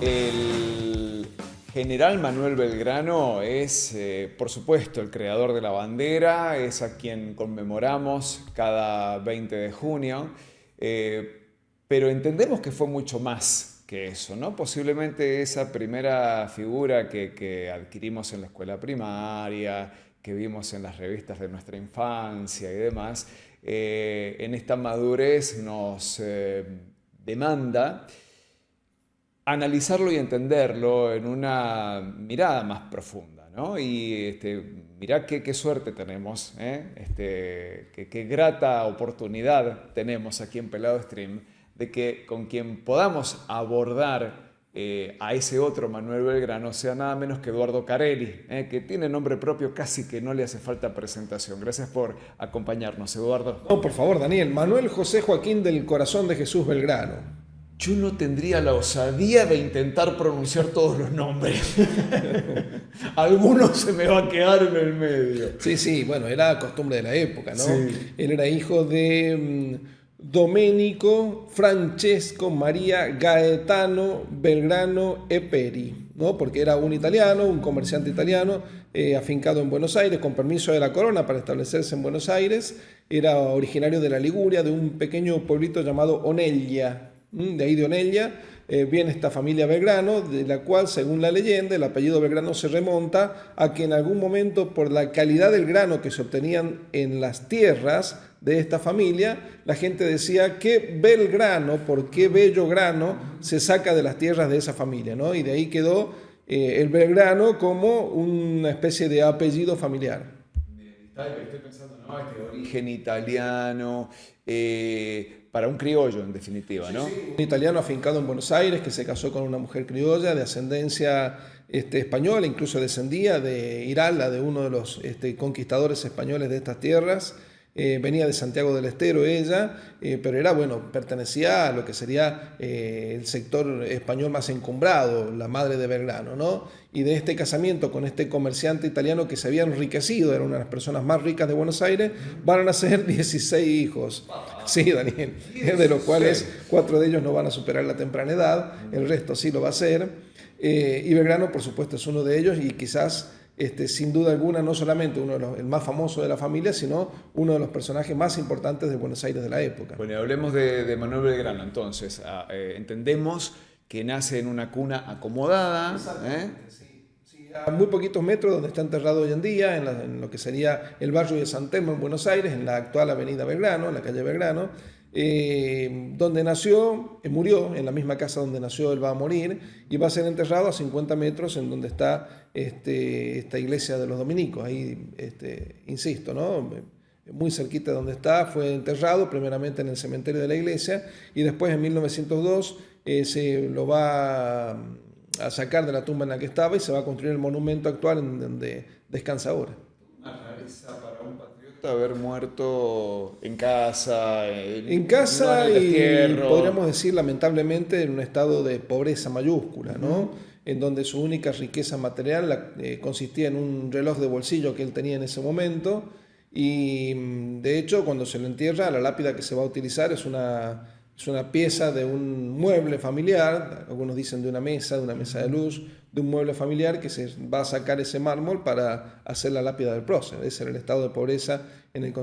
El general Manuel Belgrano es, por supuesto, el creador de la bandera, es a quien conmemoramos cada 20 de junio, pero entendemos que fue mucho más que eso, ¿no? Posiblemente esa primera figura que adquirimos en la escuela primaria, que vimos en las revistas de nuestra infancia y demás, en esta madurez nos demanda analizarlo y entenderlo en una mirada más profunda, ¿no? Y mirá qué suerte tenemos, qué grata oportunidad tenemos aquí en Pelado Stream de que con quien podamos abordar a ese otro Manuel Belgrano sea nada menos que Eduardo Carelli, que tiene nombre propio, casi que no le hace falta presentación. Gracias por acompañarnos, Eduardo. No, por favor, Daniel. Manuel José Joaquín del Corazón de Jesús Belgrano. Yo no tendría la osadía de intentar pronunciar todos los nombres. Alguno se me va a quedar en el medio. Sí, bueno, era costumbre de la época, ¿no? Sí. Él era hijo de Domenico Francesco María Gaetano Belgrano e Peri, ¿no? Porque era un italiano, un comerciante italiano, afincado en Buenos Aires, con permiso de la corona para establecerse en Buenos Aires. Era originario de la Liguria, de un pequeño pueblito llamado Oneglia. De ahí de Oneglia viene esta familia Belgrano, de la cual, según la leyenda, el apellido Belgrano se remonta a que en algún momento, por la calidad del grano que se obtenían en las tierras de esta familia, la gente decía que Belgrano, por qué bello grano, se saca de las tierras de esa familia, ¿no? Y de ahí quedó el Belgrano como una especie de apellido familiar. Estoy pensando, ¿no? Este origen italiano, para un criollo en definitiva, ¿no? Sí. Un italiano afincado en Buenos Aires que se casó con una mujer criolla de ascendencia española, incluso descendía de Irala, de uno de los conquistadores españoles de estas tierras. Venía de Santiago del Estero ella, pero era, bueno, pertenecía a lo que sería el sector español más encumbrado, la madre de Belgrano, ¿no? Y de este casamiento con este comerciante italiano que se había enriquecido, era una de las personas más ricas de Buenos Aires, van a nacer 16 hijos. Sí, Daniel, de los cuales 4 de ellos no van a superar la temprana edad, el resto sí lo va a hacer. Y Belgrano, por supuesto, es uno de ellos y quizás sin duda alguna, no solamente el más famoso de la familia, sino uno de los personajes más importantes de Buenos Aires de la época. Bueno, hablemos de Manuel Belgrano entonces. Entendemos que nace en una cuna acomodada. Sí, a muy poquitos metros donde está enterrado hoy en día, en lo que sería el barrio de San Telmo en Buenos Aires, en la actual avenida Belgrano, en la calle Belgrano. Donde nació, murió, en la misma casa donde nació él va a morir y va a ser enterrado a 50 metros en donde está esta iglesia de los dominicos, ahí insisto, ¿no? Muy cerquita de donde está, fue enterrado primeramente en el cementerio de la iglesia y después en 1902 se lo va a sacar de la tumba en la que estaba y se va a construir el monumento actual en donde descansa ahora. Una rareza para un patriota haber muerto en casa, en casa y podríamos decir lamentablemente en un estado de pobreza mayúscula, ¿no? En donde su única riqueza material consistía en un reloj de bolsillo que él tenía en ese momento y de hecho cuando se lo entierra la lápida que se va a utilizar es una pieza de un mueble familiar, algunos dicen de una mesa de luz, de un mueble familiar que se va a sacar ese mármol para hacer la lápida del prócer. Ese era el estado de pobreza en el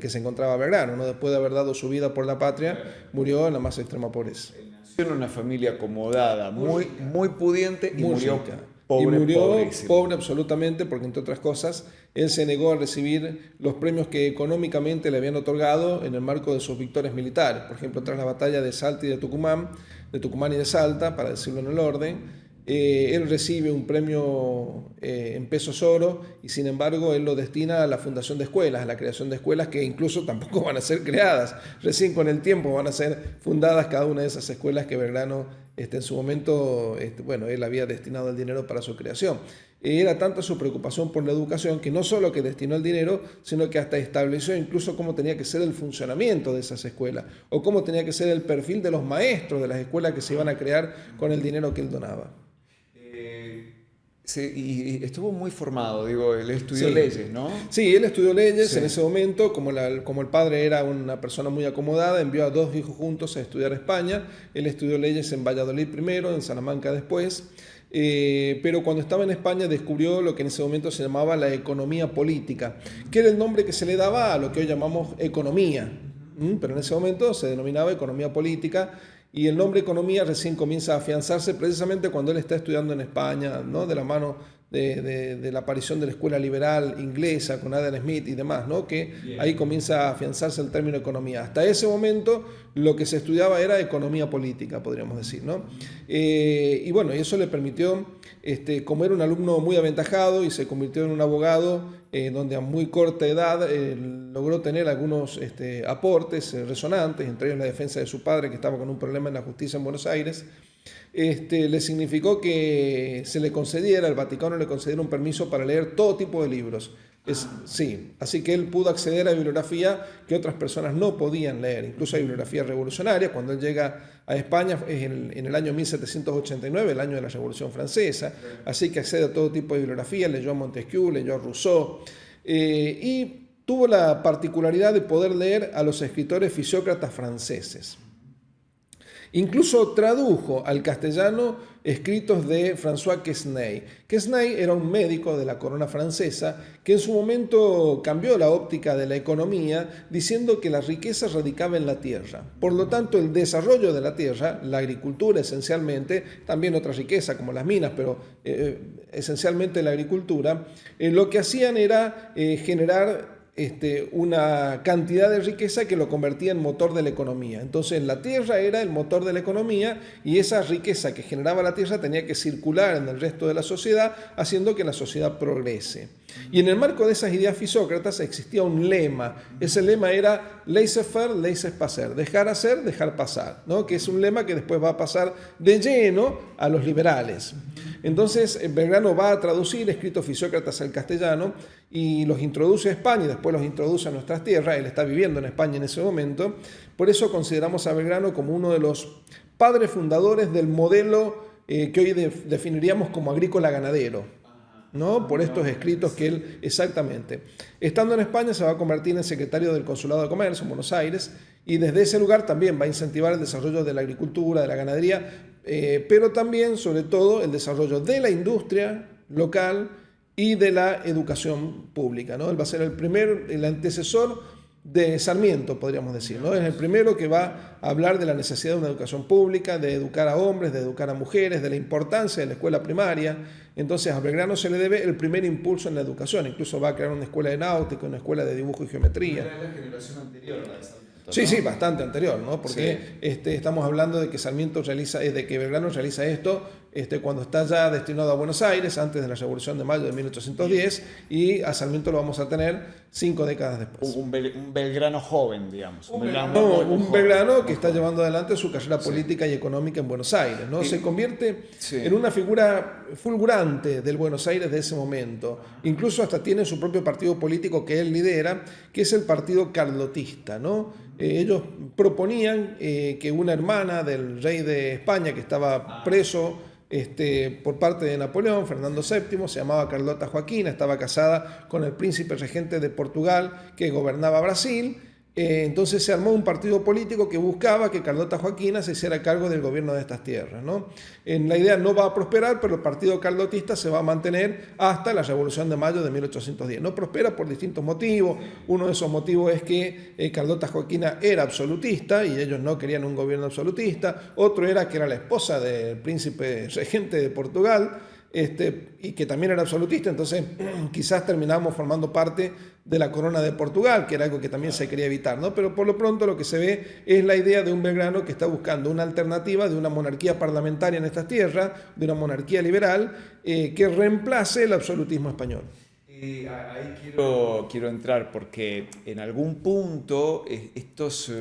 que se encontraba Belgrano, ¿no? Después de haber dado su vida por la patria, murió en la más extrema pobreza. Nació en una familia acomodada, muy pudiente y muy murió rica. pobre, y murió pobrísimo. Pobre absolutamente porque, entre otras cosas, él se negó a recibir los premios que económicamente le habían otorgado en el marco de sus victorias militares. Por ejemplo, tras la batalla de Salta y de Tucumán y de Salta, para decirlo en el orden, él recibe un premio en pesos oro y sin embargo él lo destina a la fundación de escuelas, a la creación de escuelas que incluso tampoco van a ser creadas. Recién con el tiempo van a ser fundadas cada una de esas escuelas que Belgrano en su momento, bueno, él había destinado el dinero para su creación. Era tanta su preocupación por la educación que no solo que destinó el dinero, sino que hasta estableció incluso cómo tenía que ser el funcionamiento de esas escuelas o cómo tenía que ser el perfil de los maestros de las escuelas que se iban a crear con el dinero que él donaba. y estuvo muy formado, digo, él estudió Sí. leyes, ¿no? Sí, él estudió leyes Sí. en ese momento, como el padre era una persona muy acomodada, envió a dos hijos juntos a estudiar a España. Él estudió leyes en Valladolid primero, en Salamanca después, pero cuando estaba en España descubrió lo que en ese momento se llamaba la economía política, que era el nombre que se le daba a lo que hoy llamamos economía. Pero en ese momento se denominaba economía política, y el nombre economía recién comienza a afianzarse precisamente cuando él está estudiando en España, ¿no? De la mano de la aparición de la escuela liberal inglesa con Adam Smith y demás, ¿no? Que ahí comienza a afianzarse el término economía. Hasta ese momento lo que se estudiaba era economía política, podríamos decir, ¿no? Y bueno, eso le permitió, como era un alumno muy aventajado y se convirtió en un abogado, donde a muy corta edad logró tener algunos aportes resonantes, entre ellos la defensa de su padre, que estaba con un problema en la justicia en Buenos Aires. Le significó que se le concediera, el Vaticano le concediera un permiso para leer todo tipo de libros. Sí, así que él pudo acceder a bibliografía que otras personas no podían leer. Incluso hay bibliografía revolucionaria. Cuando él llega a España es en el año 1789, el año de la Revolución Francesa, así que accede a todo tipo de bibliografía. Leyó a Montesquieu, leyó a Rousseau, y tuvo la particularidad de poder leer a los escritores fisiócratas franceses. Incluso tradujo al castellano escritos de François Quesnay. Quesnay era un médico de la corona francesa que en su momento cambió la óptica de la economía diciendo que la riqueza radicaba en la tierra. Por lo tanto, el desarrollo de la tierra, la agricultura esencialmente, también otra riqueza como las minas, pero esencialmente la agricultura, lo que hacían era generar una cantidad de riqueza que lo convertía en motor de la economía. Entonces la tierra era el motor de la economía, y esa riqueza que generaba la tierra tenía que circular en el resto de la sociedad, haciendo que la sociedad progrese. Y en el marco de esas ideas fisócratas existía un lema. Ese lema era laissez-faire, laissez-passer, dejar hacer, dejar pasar, ¿no? Que es un lema que después va a pasar de lleno a los liberales. Entonces Belgrano va a traducir escritos fisócratas al castellano y los introduce a España y después los introduce a nuestras tierras. Él está viviendo en España en ese momento. Por eso consideramos a Belgrano como uno de los padres fundadores del modelo que hoy definiríamos como agrícola-ganadero, ¿no? Por estos escritos que él, exactamente. Estando en España se va a convertir en secretario del Consulado de Comercio en Buenos Aires, y desde ese lugar también va a incentivar el desarrollo de la agricultura, de la ganadería, pero también, sobre todo, el desarrollo de la industria local y de la educación pública, ¿no? Él va a ser el antecesor de Sarmiento, podríamos decir, ¿no? Es el primero que va a hablar de la necesidad de una educación pública, de educar a hombres, de educar a mujeres, de la importancia de la escuela primaria. Entonces a Belgrano se le debe el primer impulso en la educación. Incluso va a crear una escuela de náutica, una escuela de dibujo y geometría. Era la generación anterior a la de Sarmiento, ¿no? Sí, sí, bastante anterior, ¿no? Porque sí, estamos hablando de que de que Belgrano realiza esto cuando está ya destinado a Buenos Aires, antes de la Revolución de Mayo de 1810, y a Sarmiento lo vamos a tener 5 décadas después. Un Belgrano joven, digamos. Un Belgrano que está llevando adelante su carrera política y económica en Buenos Aires, ¿no? Se convierte en una figura fulgurante del Buenos Aires de ese momento. Incluso hasta tiene su propio partido político que él lidera, que es el Partido Carlotista, ¿no? Ellos proponían que una hermana del rey de España que estaba preso por parte de Napoleón, Fernando VII, se llamaba Carlota Joaquina, estaba casada con el príncipe regente de Portugal que gobernaba Brasil. Entonces se armó un partido político que buscaba que Carlota Joaquina se hiciera cargo del gobierno de estas tierras, ¿no? La idea no va a prosperar, pero el partido carlotista se va a mantener hasta la Revolución de Mayo de 1810. No prospera por distintos motivos. Uno de esos motivos es que Carlota Joaquina era absolutista y ellos no querían un gobierno absolutista. Otro era que era la esposa del príncipe regente de Portugal, y que también era absolutista. Entonces quizás terminamos formando parte de la corona de Portugal, que era algo que también se quería evitar, ¿no? Pero por lo pronto lo que se ve es la idea de un Belgrano que está buscando una alternativa de una monarquía parlamentaria en estas tierras, de una monarquía liberal, que reemplace el absolutismo español. Ahí quiero entrar, porque en algún punto estos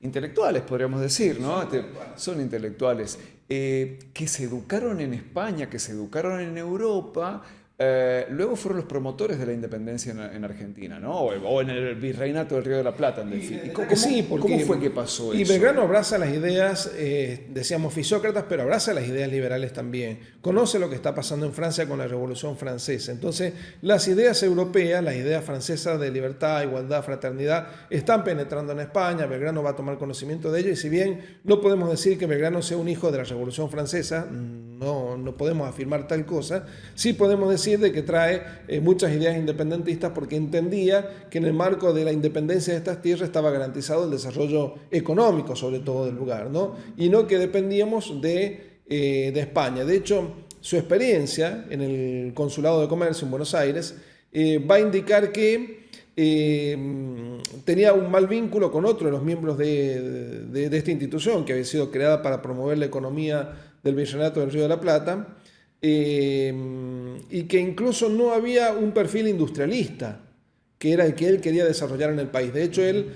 intelectuales, podríamos decir, ¿no? Son intelectuales que se educaron en España, que se educaron en Europa, Luego fueron los promotores de la independencia en Argentina, ¿no? O en el virreinato del Río de la Plata, en definitiva. ¿Cómo fue que pasó eso? Y Belgrano abraza las ideas, decíamos fisócratas, pero abraza las ideas liberales también. Conoce lo que está pasando en Francia con la Revolución Francesa. Entonces, las ideas europeas, las ideas francesas de libertad, igualdad, fraternidad, están penetrando en España. Belgrano va a tomar conocimiento de ello. Y si bien no podemos decir que Belgrano sea un hijo de la Revolución Francesa, no podemos afirmar tal cosa, sí podemos decir de que trae muchas ideas independentistas porque entendía que en el marco de la independencia de estas tierras estaba garantizado el desarrollo económico, sobre todo del lugar, ¿no? Y no que dependíamos de España. De hecho, su experiencia en el Consulado de Comercio en Buenos Aires va a indicar que tenía un mal vínculo con otro de los miembros de esta institución que había sido creada para promover la economía del Virreinato del Río de la Plata. Y que incluso no había un perfil industrialista, que era el que él quería desarrollar en el país. De hecho, él,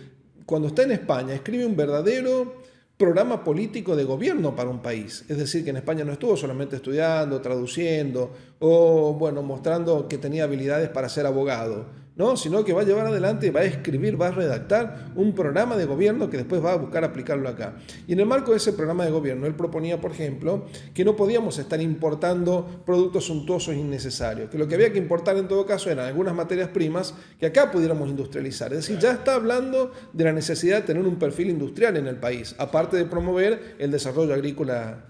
cuando está en España, escribe un verdadero programa político de gobierno para un país. Es decir, que en España no estuvo solamente estudiando, traduciendo o, bueno, mostrando que tenía habilidades para ser abogado, ¿no? Sino que va a llevar adelante, va a escribir, va a redactar un programa de gobierno que después va a buscar aplicarlo acá. Y en el marco de ese programa de gobierno, él proponía, por ejemplo, que no podíamos estar importando productos suntuosos innecesarios, que lo que había que importar en todo caso eran algunas materias primas que acá pudiéramos industrializar. Es decir, ya está hablando de la necesidad de tener un perfil industrial en el país, aparte de promover el desarrollo agrícola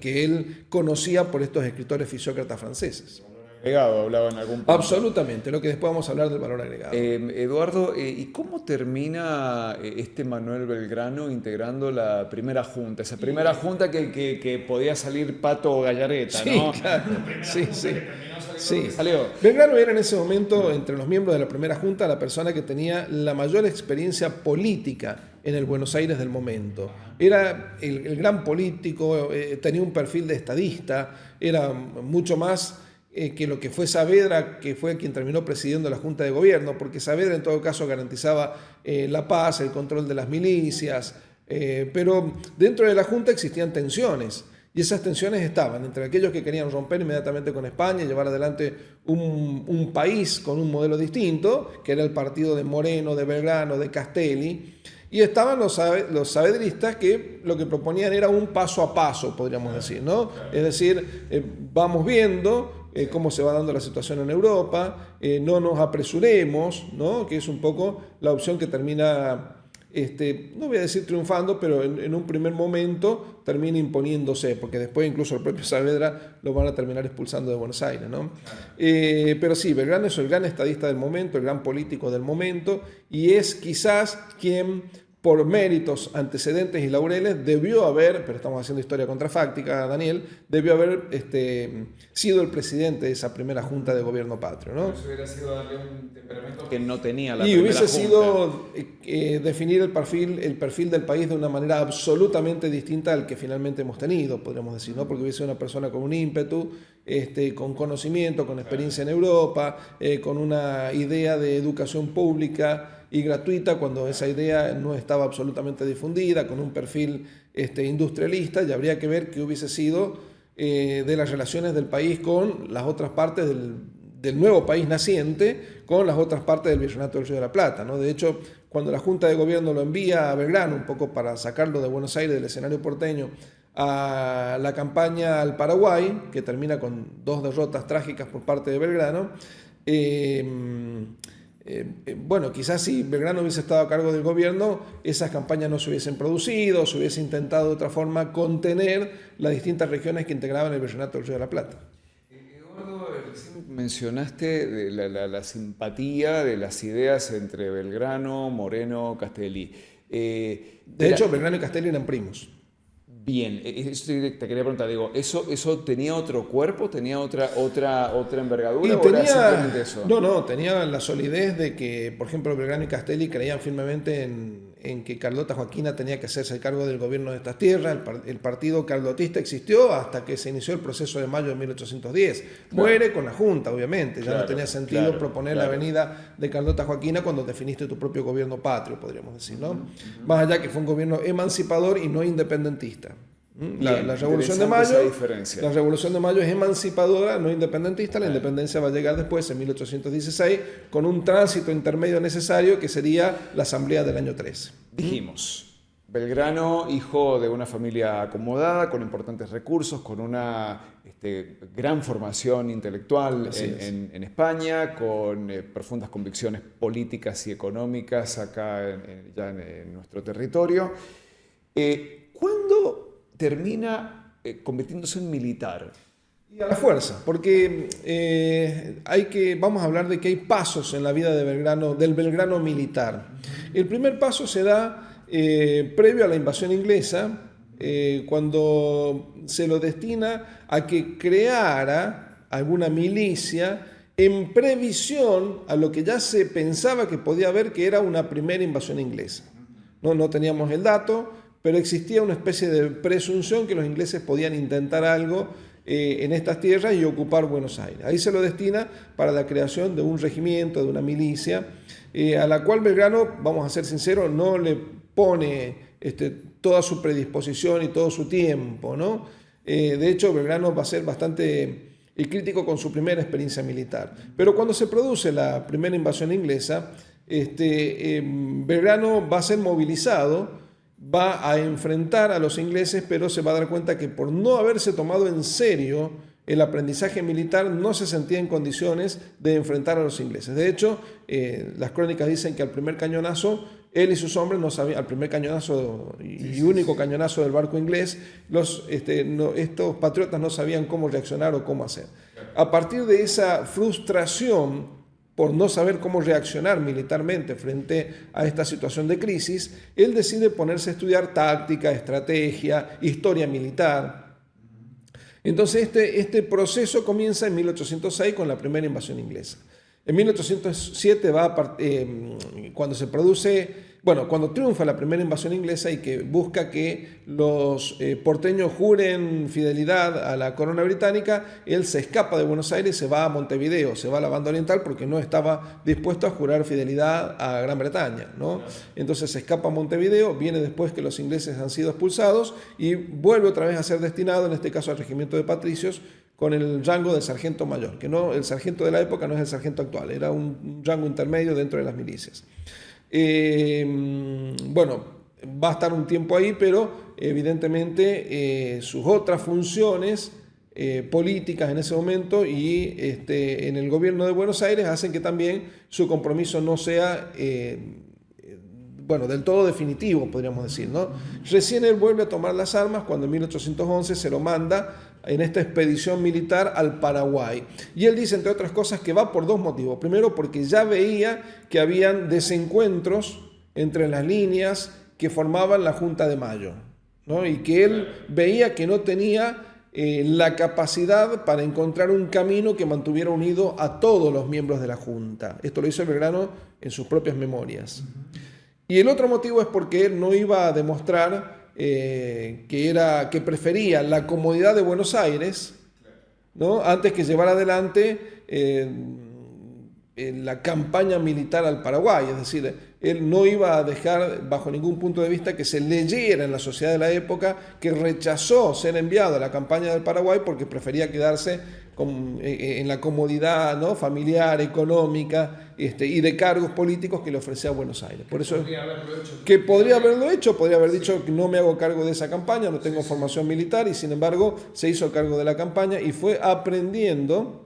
que él conocía por estos escritores fisócratas franceses. Agregado, hablaba en algún punto. Absolutamente, lo que después vamos a hablar del valor agregado. Eduardo, ¿y cómo termina Manuel Belgrano integrando la primera junta? Esa primera junta que podía salir Pato o Gallareta, ¿no? Sí, claro. Sí. Salió. Belgrano era en ese momento, entre los miembros de la primera junta, la persona que tenía la mayor experiencia política en el Buenos Aires del momento. Era el gran político, tenía un perfil de estadista, era mucho más que lo que fue Saavedra, que fue quien terminó presidiendo la Junta de Gobierno, porque Saavedra en todo caso garantizaba la paz, el control de las milicias, pero dentro de la Junta existían tensiones, y esas tensiones estaban entre aquellos que querían romper inmediatamente con España y llevar adelante un país con un modelo distinto, que era el partido de Moreno, de Belgrano, de Castelli, y estaban los saavedristas que lo que proponían era un paso a paso, podríamos decir, ¿no? Es decir, vamos viendo cómo se va dando la situación en Europa, no nos apresuremos, ¿no? Que es un poco la opción que termina, no voy a decir triunfando, pero en un primer momento termina imponiéndose, porque después incluso el propio Saavedra lo van a terminar expulsando de Buenos Aires, ¿no? Pero sí, Belgrano es el gran estadista del momento, el gran político del momento, y es quizás quien, por méritos, antecedentes y laureles, debió haber, pero estamos haciendo historia contrafáctica, Daniel, debió haber sido el presidente de esa primera junta de gobierno patrio, ¿no? Eso hubiera sido darle un temperamento que no tenía la y primera hubiese junta. sido definir el perfil del país de una manera absolutamente distinta al que finalmente hemos tenido, podríamos decir, ¿no? Porque hubiese sido una persona con un ímpetu, con conocimiento, con experiencia en Europa, con una idea de educación pública y gratuita cuando esa idea no estaba absolutamente difundida, con un perfil industrialista, y habría que ver qué hubiese sido de las relaciones del país con las otras partes del nuevo país naciente, con las otras partes del Virreinato del Río de la Plata, ¿no? De hecho, cuando la Junta de Gobierno lo envía a Belgrano, un poco para sacarlo de Buenos Aires, del escenario porteño, a la campaña al Paraguay, que termina con 2 derrotas trágicas por parte de Belgrano, bueno, quizás si Belgrano hubiese estado a cargo del gobierno, esas campañas no se hubiesen producido, se hubiese intentado de otra forma contener las distintas regiones que integraban el Virreinato del Río de la Plata. Eduardo, recién mencionaste de la simpatía de las ideas entre Belgrano, Moreno, Castelli. De hecho, Belgrano y Castelli eran primos. Bien, eso te quería preguntar, digo, ¿eso tenía otro cuerpo, tenía otra envergadura o era simplemente eso? No, tenía la solidez de que, por ejemplo, Belgrano y Castelli creían firmemente en que Carlota Joaquina tenía que hacerse cargo del gobierno de estas tierras. El partido carlotista existió hasta que se inició el proceso de mayo de 1810. Muere con la Junta, obviamente, ya no tenía sentido proponer la venida de Carlota Joaquina cuando definiste tu propio gobierno patrio, podríamos decir, ¿no? Más allá que fue un gobierno emancipador y no independentista. La Revolución de interesante esa Mayo, diferencia. la Revolución de Mayo es emancipadora, no independentista. La independencia va a llegar después, en 1816, con un tránsito intermedio necesario que sería la Asamblea del año 13. Dijimos, Belgrano, hijo de una familia acomodada, con importantes recursos, con una gran formación intelectual en España, con profundas convicciones políticas y económicas acá ya en nuestro territorio. ¿Cuándo termina convirtiéndose en militar? Y a la fuerza, porque vamos a hablar de que hay pasos en la vida de Belgrano, del Belgrano militar. El primer paso se da previo a la invasión inglesa, cuando se lo destina a que creara alguna milicia en previsión a lo que ya se pensaba que podía haber, que era una primera invasión inglesa. No teníamos el dato, pero existía una especie de presunción que los ingleses podían intentar algo en estas tierras y ocupar Buenos Aires. Ahí se lo destina para la creación de un regimiento, de una milicia, a la cual Belgrano, vamos a ser sinceros, no le pone toda su predisposición y todo su tiempo, ¿no? De hecho, Belgrano va a ser bastante crítico con su primera experiencia militar. Pero cuando se produce la primera invasión inglesa, Belgrano va a ser movilizado, va a enfrentar a los ingleses, pero se va a dar cuenta que por no haberse tomado en serio el aprendizaje militar, no se sentía en condiciones de enfrentar a los ingleses. De hecho, las crónicas dicen que al primer cañonazo, él y sus hombres no sabían, al primer cañonazo y único cañonazo del barco inglés, estos patriotas no sabían cómo reaccionar o cómo hacer. A partir de esa frustración por no saber cómo reaccionar militarmente frente a esta situación de crisis, él decide ponerse a estudiar táctica, estrategia, historia militar. Entonces este proceso comienza en 1806 con la primera invasión inglesa. En 1807 cuando triunfa la primera invasión inglesa y que busca que los porteños juren fidelidad a la corona británica, él se escapa de Buenos Aires, se va a Montevideo, se va a la banda oriental porque no estaba dispuesto a jurar fidelidad a Gran Bretaña, ¿no? Entonces se escapa a Montevideo, viene después que los ingleses han sido expulsados y vuelve otra vez a ser destinado, en este caso al regimiento de patricios, con el rango de sargento mayor, que no, el sargento de la época no es el sargento actual, era un rango intermedio dentro de las milicias. Va a estar un tiempo ahí, pero evidentemente sus otras funciones políticas en ese momento y en el gobierno de Buenos Aires hacen que también su compromiso no sea del todo definitivo, podríamos decir, ¿no? Recién él vuelve a tomar las armas cuando en 1811 se lo manda en esta expedición militar al Paraguay. Y él dice, entre otras cosas, que va por dos motivos. Primero, porque ya veía que habían desencuentros entre las líneas que formaban la Junta de Mayo, ¿no? Y que él veía que no tenía la capacidad para encontrar un camino que mantuviera unido a todos los miembros de la Junta. Esto lo hizo Belgrano en sus propias memorias. Y el otro motivo es porque él no iba a demostrar que prefería la comodidad de Buenos Aires, ¿no? Antes que llevar adelante la campaña militar al Paraguay. Es decir, él no iba a dejar bajo ningún punto de vista que se leyera en la sociedad de la época que rechazó ser enviado a la campaña del Paraguay porque prefería quedarse en la comodidad, ¿no?, familiar, económica y de cargos políticos que le ofrecía Buenos Aires. Por eso podría haberlo hecho, podría haber dicho que no me hago cargo de esa campaña, no tengo formación militar, y sin embargo se hizo cargo de la campaña y fue aprendiendo.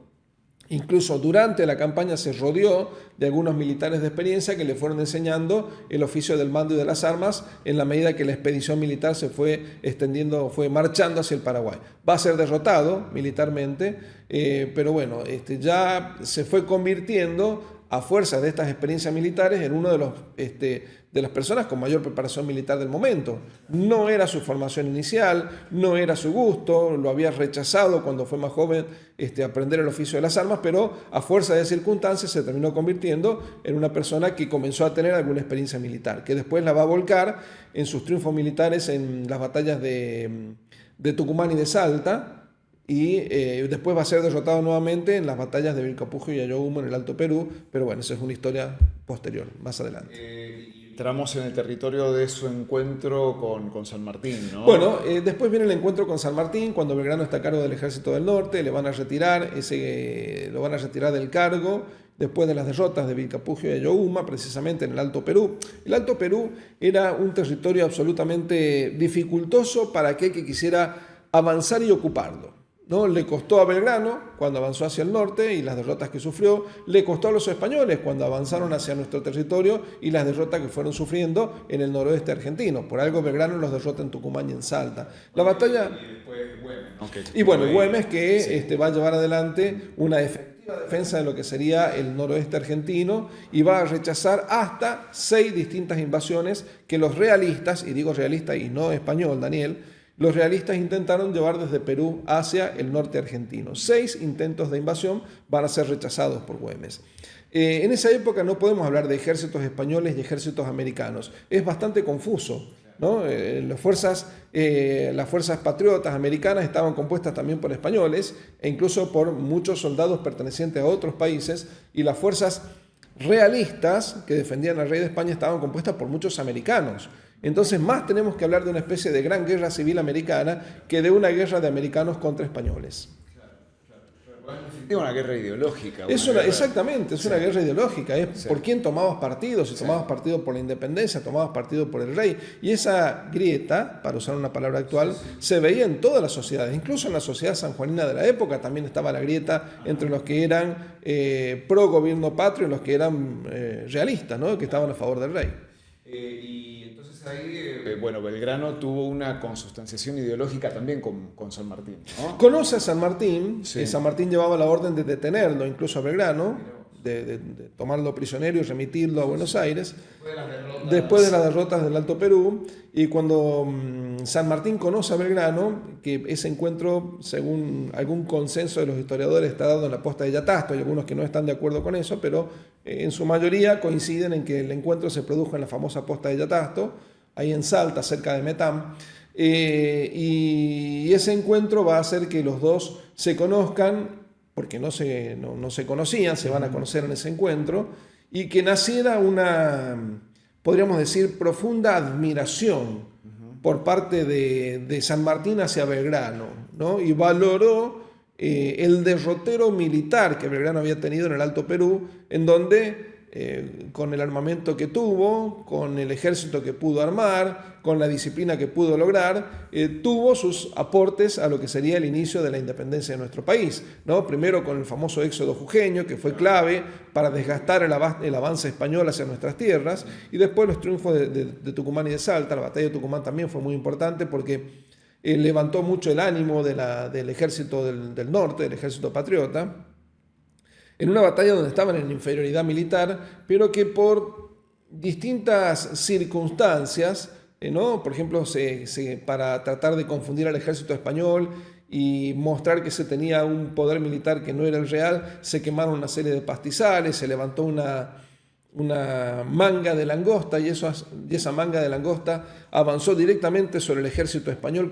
Incluso durante la campaña se rodeó de algunos militares de experiencia que le fueron enseñando el oficio del mando y de las armas en la medida que la expedición militar se fue extendiendo, fue marchando hacia el Paraguay. Va a ser derrotado militarmente, pero bueno, ya se fue convirtiendo a fuerza de estas experiencias militares en uno de las personas con mayor preparación militar del momento. No era su formación inicial, no era su gusto, lo había rechazado cuando fue más joven aprender el oficio de las armas, pero a fuerza de circunstancias se terminó convirtiendo en una persona que comenzó a tener alguna experiencia militar, que después la va a volcar en sus triunfos militares en las batallas de Tucumán y de Salta, y después va a ser derrotado nuevamente en las batallas de Vilcapugio y Ayohuma en el Alto Perú, pero bueno, esa es una historia posterior, más adelante. Entramos en el territorio de su encuentro con San Martín, ¿no? Bueno, después viene el encuentro con San Martín, cuando Belgrano está a cargo del Ejército del Norte, lo van a retirar del cargo después de las derrotas de Vilcapugio y Ayohuma, precisamente en el Alto Perú. El Alto Perú era un territorio absolutamente dificultoso para aquel que quisiera avanzar y ocuparlo, ¿no? Le costó a Belgrano cuando avanzó hacia el norte y las derrotas que sufrió, le costó a los españoles cuando avanzaron hacia nuestro territorio y las derrotas que fueron sufriendo en el noroeste argentino. Por algo Belgrano los derrota en Tucumán y en Salta. La batalla... Y después Güemes, ¿no? Y bueno, Güemes que va a llevar adelante una efectiva defensa de lo que sería el noroeste argentino y va a rechazar hasta 6 distintas invasiones que los realistas, y digo realista y no español, Daniel, los realistas intentaron llevar desde Perú hacia el norte argentino. 6 intentos de invasión van a ser rechazados por Güemes. En esa época no podemos hablar de ejércitos españoles y ejércitos americanos. Es bastante confuso, ¿no? Las fuerzas patriotas americanas estaban compuestas también por españoles e incluso por muchos soldados pertenecientes a otros países, y las fuerzas realistas que defendían al rey de España estaban compuestas por muchos americanos. Entonces más tenemos que hablar de una especie de gran guerra civil americana que de una guerra de americanos contra españoles. Es una guerra ideológica. Exactamente, es una guerra ideológica. Es por quién tomabas partido, si tomabas partido por la independencia, tomabas partido por el rey. Y esa grieta, para usar una palabra actual, se veía en todas las sociedades. Incluso en la sociedad sanjuanina de la época también estaba la grieta entre los que eran pro gobierno patrio y los que eran realistas, ¿no? Que estaban a favor del rey. Y entonces ahí, bueno, Belgrano tuvo una consustanciación ideológica también con San Martín, ¿no? Conoce a San Martín, Sí. San Martín llevaba la orden de detenerlo, incluso a Belgrano, de tomarlo prisionero y remitirlo a Buenos Aires, después de las derrotas del Alto Perú. Y cuando San Martín conoce a Belgrano, que ese encuentro, según algún consenso de los historiadores, está dado en la posta de Yatasto, hay algunos que no están de acuerdo con eso, pero en su mayoría coinciden en que el encuentro se produjo en la famosa posta de Yatasto, ahí en Salta, cerca de Metam. Y ese encuentro va a hacer que los dos se conozcan, porque no se conocían, se van a conocer en ese encuentro, y que naciera una, podríamos decir, profunda admiración por parte de San Martín hacia Belgrano, ¿no? Y valoró el derrotero militar que Belgrano había tenido en el Alto Perú, en donde con el armamento que tuvo, con el ejército que pudo armar, con la disciplina que pudo lograr, tuvo sus aportes a lo que sería el inicio de la independencia de nuestro país, ¿no? Primero con el famoso éxodo jujeño, que fue clave para desgastar el avance español hacia nuestras tierras, y después los triunfos de Tucumán y de Salta. La batalla de Tucumán también fue muy importante porque levantó mucho el ánimo del ejército del norte, del ejército patriota, en una batalla donde estaban en inferioridad militar, pero que por distintas circunstancias, ¿no? Por ejemplo, para tratar de confundir al ejército español y mostrar que se tenía un poder militar que no era el real, se quemaron una serie de pastizales, se levantó una manga de langosta y esa manga de langosta avanzó directamente sobre el ejército español,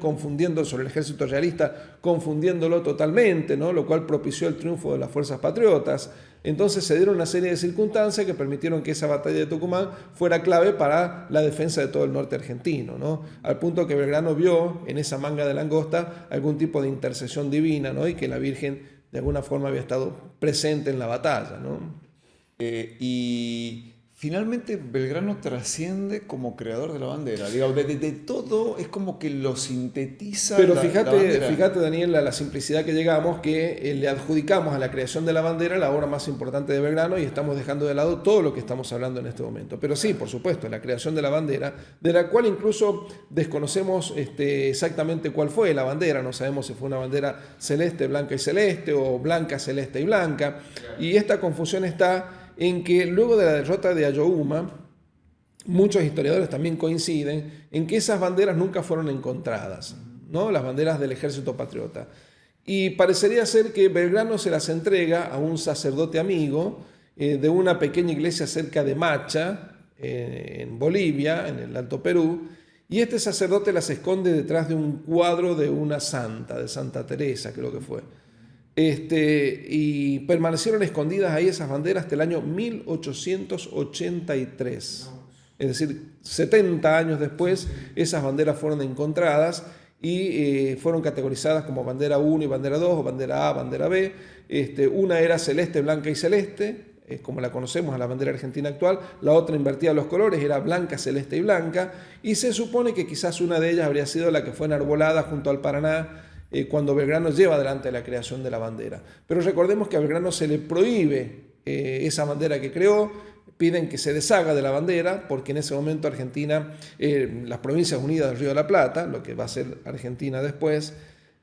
sobre el ejército realista, confundiéndolo totalmente, ¿no? Lo cual propició el triunfo de las fuerzas patriotas. Entonces se dieron una serie de circunstancias que permitieron que esa batalla de Tucumán fuera clave para la defensa de todo el norte argentino, ¿no? Al punto que Belgrano vio en esa manga de langosta algún tipo de intercesión divina, ¿no? Y que la Virgen de alguna forma había estado presente en la batalla, ¿no? Y finalmente Belgrano trasciende como creador de la bandera. Digo, de todo es como que lo sintetiza. Pero la fíjate, bandera. Daniel, a la simplicidad que llegamos, que le adjudicamos a la creación de la bandera la obra más importante de Belgrano y estamos dejando de lado todo lo que estamos hablando en este momento. Pero sí, por supuesto, la creación de la bandera, de la cual incluso desconocemos exactamente cuál fue la bandera. No sabemos si fue una bandera celeste, blanca y celeste o blanca, celeste y blanca. Y esta confusión está en que luego de la derrota de Ayohuma, muchos historiadores también coinciden en que esas banderas nunca fueron encontradas, ¿no? Las banderas del ejército patriota. Y parecería ser que Belgrano se las entrega a un sacerdote amigo de una pequeña iglesia cerca de Macha, en Bolivia, en el Alto Perú, y este sacerdote las esconde detrás de un cuadro de una santa, de Santa Teresa, creo que fue. Y permanecieron escondidas ahí esas banderas hasta el año 1883. Es decir, 70 años después, esas banderas fueron encontradas y fueron categorizadas como bandera 1 y bandera 2, o bandera A, bandera B. Una era celeste, blanca y celeste, como la conocemos a la bandera argentina actual. La otra invertía los colores, era blanca, celeste y blanca. Y se supone que quizás una de ellas habría sido la que fue enarbolada junto al Paraná cuando Belgrano lleva adelante la creación de la bandera. Pero recordemos que a Belgrano se le prohíbe esa bandera que creó. Piden que se deshaga de la bandera porque en ese momento Argentina, las Provincias Unidas del Río de la Plata, lo que va a ser Argentina después,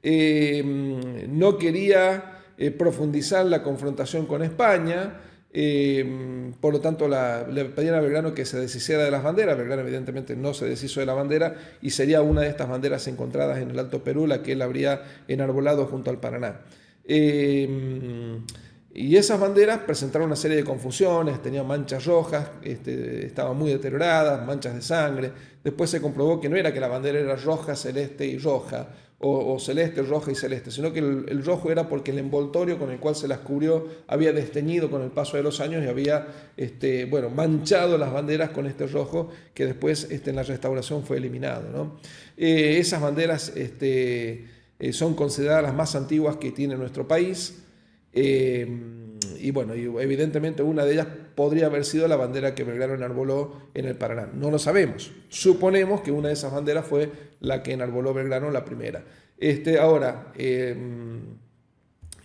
no quería profundizar la confrontación con España. Por lo tanto le pedían a Belgrano que se deshiciera de las banderas. Belgrano evidentemente no se deshizo de la bandera y sería una de estas banderas encontradas en el Alto Perú la que él habría enarbolado junto al Paraná. Y esas banderas presentaron una serie de confusiones, tenían manchas rojas, estaban muy deterioradas, manchas de sangre. Después se comprobó que no era que la bandera era roja, celeste y roja, o celeste, roja y celeste, sino que el rojo era porque el envoltorio con el cual se las cubrió había desteñido con el paso de los años y había manchado las banderas con este rojo que después en la restauración fue eliminado, ¿no? Esas banderas son consideradas las más antiguas que tiene nuestro país. Y evidentemente una de ellas podría haber sido la bandera que Belgrano enarboló en el Paraná. No lo sabemos. Suponemos que una de esas banderas fue la que enarboló Belgrano, la primera. Ahora,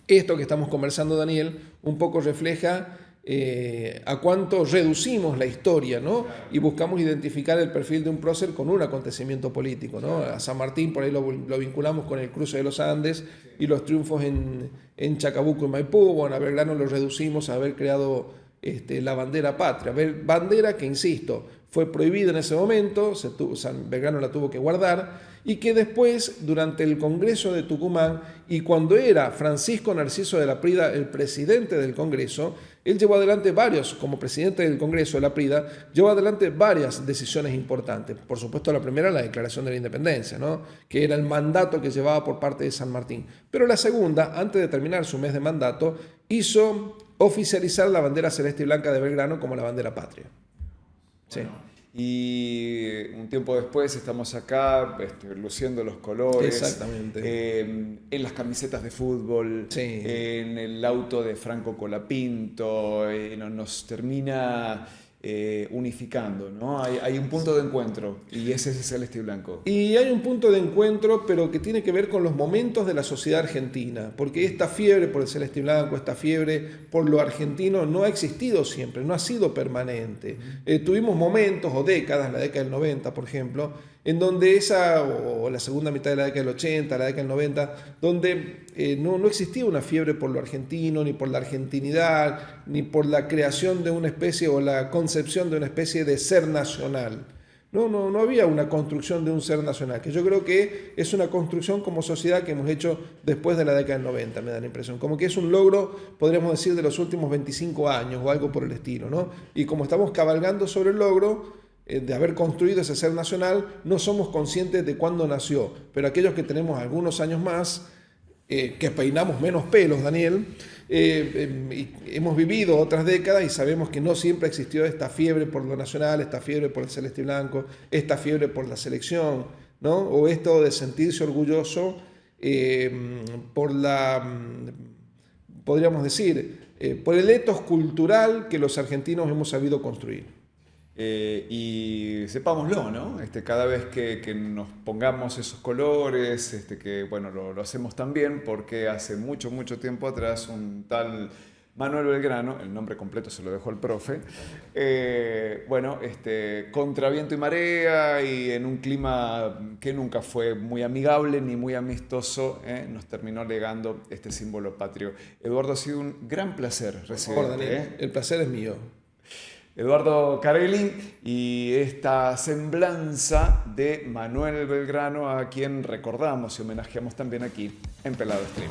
esto que estamos conversando, Daniel, un poco refleja a cuánto reducimos la historia, ¿no? Y buscamos identificar el perfil de un prócer con un acontecimiento político, ¿no? A San Martín por ahí lo vinculamos con el cruce de los Andes y los triunfos en Chacabuco y Maipú. Bueno, a Belgrano lo reducimos a haber creado la bandera patria, bandera que, insisto, fue prohibida en ese momento, Belgrano la tuvo que guardar, y que después, durante el Congreso de Tucumán, y cuando era Francisco Narciso de la Prida el presidente del Congreso, él llevó adelante como presidente del Congreso de la Prida, llevó adelante varias decisiones importantes. Por supuesto, la primera, la Declaración de la Independencia, ¿no? Que era el mandato que llevaba por parte de San Martín. Pero la segunda, antes de terminar su mes de mandato, hizo oficializar la bandera celeste y blanca de Belgrano como la bandera patria. Sí. Bueno, y un tiempo después estamos acá luciendo los colores. Exactamente. En las camisetas de fútbol, Sí. En el auto de Franco Colapinto, nos termina unificando, ¿no? Hay un punto de encuentro y ese es el celeste y blanco. Y hay un punto de encuentro, pero que tiene que ver con los momentos de la sociedad argentina, porque esta fiebre por el celeste y blanco, esta fiebre por lo argentino no ha existido siempre, no ha sido permanente. Tuvimos momentos o décadas, la década del 90, por ejemplo, en donde o la segunda mitad de la década del 80, la década del 90, donde no existía una fiebre por lo argentino, ni por la argentinidad, ni por la creación de una especie o la concepción de una especie de ser nacional. No había una construcción de un ser nacional, que yo creo que es una construcción como sociedad que hemos hecho después de la década del 90, me da la impresión. Como que es un logro, podríamos decir, de los últimos 25 años o algo por el estilo, ¿no? Y como estamos cabalgando sobre el logro de haber construido ese ser nacional, no somos conscientes de cuándo nació. Pero aquellos que tenemos algunos años más, que peinamos menos pelos, Daniel, hemos vivido otras décadas y sabemos que no siempre existió esta fiebre por lo nacional, esta fiebre por el celeste y blanco, esta fiebre por la selección, ¿no? O esto de sentirse orgulloso podríamos decir, por el ethos cultural que los argentinos hemos sabido construir. Y sepámoslo, ¿no? Cada vez que nos pongamos esos colores, que bueno, lo hacemos también porque hace mucho tiempo atrás un tal Manuel Belgrano, el nombre completo se lo dejó al profe, contra viento y marea y en un clima que nunca fue muy amigable ni muy amistoso, nos terminó legando este símbolo patrio. Eduardo, ha sido un gran placer recibirte. El placer es mío. Eduardo Carelli y esta semblanza de Manuel Belgrano, a quien recordamos y homenajeamos también aquí en Pelado Stream.